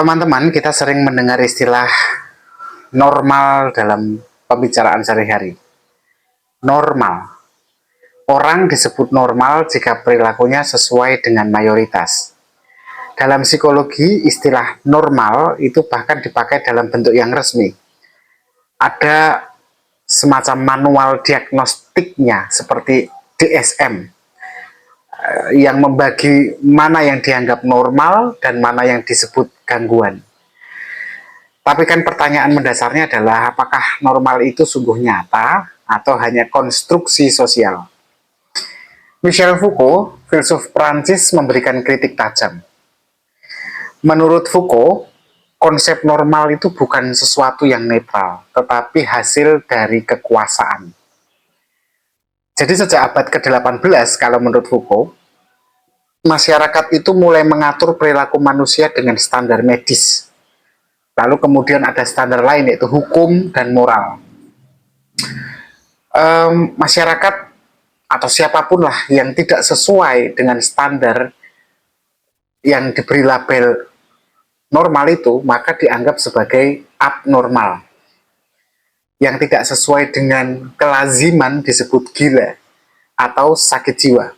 Teman-teman, kita sering mendengar istilah normal dalam pembicaraan sehari-hari. Normal. Orang disebut normal jika perilakunya sesuai dengan mayoritas. Dalam psikologi, istilah normal itu bahkan dipakai dalam bentuk yang resmi. Ada semacam manual diagnostiknya seperti DSM yang membagi mana yang dianggap normal dan mana yang disebut gangguan. Tapi kan pertanyaan mendasarnya adalah apakah normal itu sungguh nyata atau hanya konstruksi sosial? Michel Foucault, filsuf Prancis, memberikan kritik tajam. Menurut Foucault, konsep normal itu bukan sesuatu yang netral, tetapi hasil dari kekuasaan. Jadi sejak abad ke-18, kalau menurut Foucault, masyarakat itu mulai mengatur perilaku manusia dengan standar medis. Lalu kemudian ada standar lain, yaitu hukum dan moral. Masyarakat atau siapapun lah yang tidak sesuai dengan standar yang diberi label normal itu, maka dianggap sebagai abnormal. Yang tidak sesuai dengan kelaziman disebut gila atau sakit jiwa.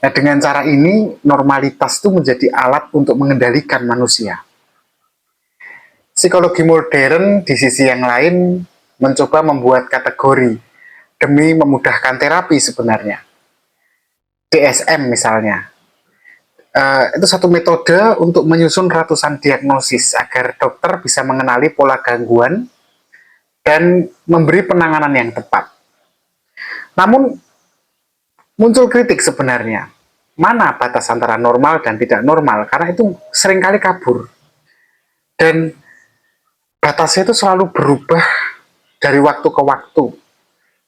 Nah, dengan cara ini, normalitas itu menjadi alat untuk mengendalikan manusia. Psikologi modern di sisi yang lain mencoba membuat kategori demi memudahkan terapi sebenarnya. DSM misalnya, itu satu metode untuk menyusun ratusan diagnosis agar dokter bisa mengenali pola gangguan dan memberi penanganan yang tepat. Namun, muncul kritik sebenarnya. Mana batas antara normal dan tidak normal? Karena itu seringkali kabur. Dan batasnya itu selalu berubah dari waktu ke waktu,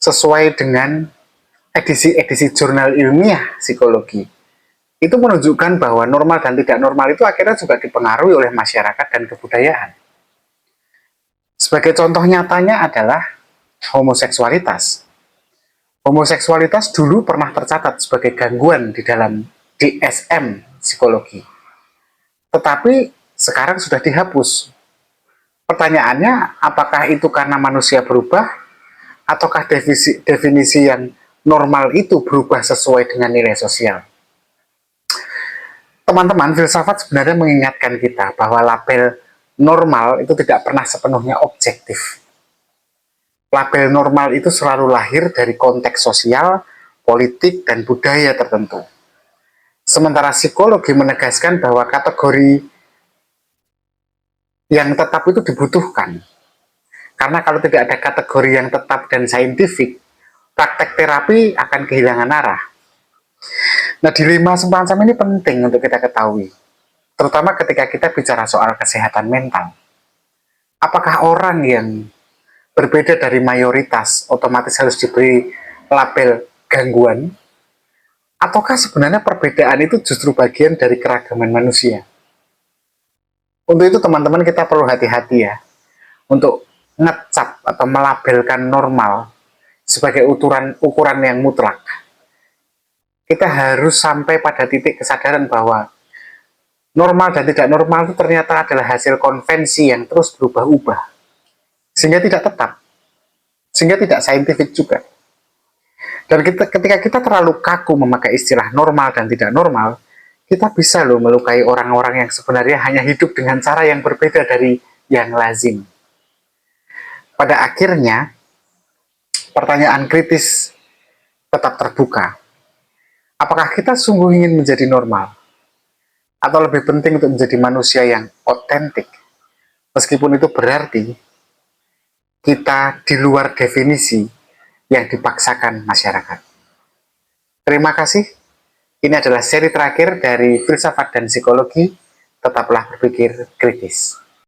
sesuai dengan edisi-edisi jurnal ilmiah psikologi. Itu menunjukkan bahwa normal dan tidak normal itu akhirnya juga dipengaruhi oleh masyarakat dan kebudayaan. Sebagai contoh nyatanya adalah homoseksualitas. Homoseksualitas dulu pernah tercatat sebagai gangguan di dalam DSM psikologi. Tetapi sekarang sudah dihapus. Pertanyaannya, apakah itu karena manusia berubah, ataukah definisi yang normal itu berubah sesuai dengan nilai sosial? Teman-teman, filsafat sebenarnya mengingatkan kita bahwa label normal itu tidak pernah sepenuhnya objektif. Label normal itu selalu lahir dari konteks sosial, politik, dan budaya tertentu. Sementara psikologi menegaskan bahwa kategori yang tetap itu dibutuhkan. Karena kalau tidak ada kategori yang tetap dan saintifik, praktek terapi akan kehilangan arah. Nah, dilema semacam ini penting untuk kita ketahui, terutama ketika kita bicara soal kesehatan mental. Apakah orang yang berbeda dari mayoritas otomatis harus diberi label gangguan? Ataukah sebenarnya perbedaan itu justru bagian dari keragaman manusia? Untuk itu teman-teman kita perlu hati-hati ya, untuk ngecap atau melabelkan normal sebagai ukuran yang mutlak. Kita harus sampai pada titik kesadaran bahwa normal dan tidak normal itu ternyata adalah hasil konvensi yang terus berubah-ubah, sehingga tidak tetap, sehingga tidak saintifik juga. Dan ketika kita terlalu kaku memakai istilah normal dan tidak normal, kita bisa loh melukai orang-orang yang sebenarnya hanya hidup dengan cara yang berbeda dari yang lazim. Pada akhirnya, pertanyaan kritis tetap terbuka. Apakah kita sungguh ingin menjadi normal? Atau lebih penting untuk menjadi manusia yang otentik? Meskipun itu berarti kita di luar definisi yang dipaksakan masyarakat. Terima kasih. Ini adalah seri terakhir dari Filsafat dan Psikologi. Tetaplah berpikir kritis.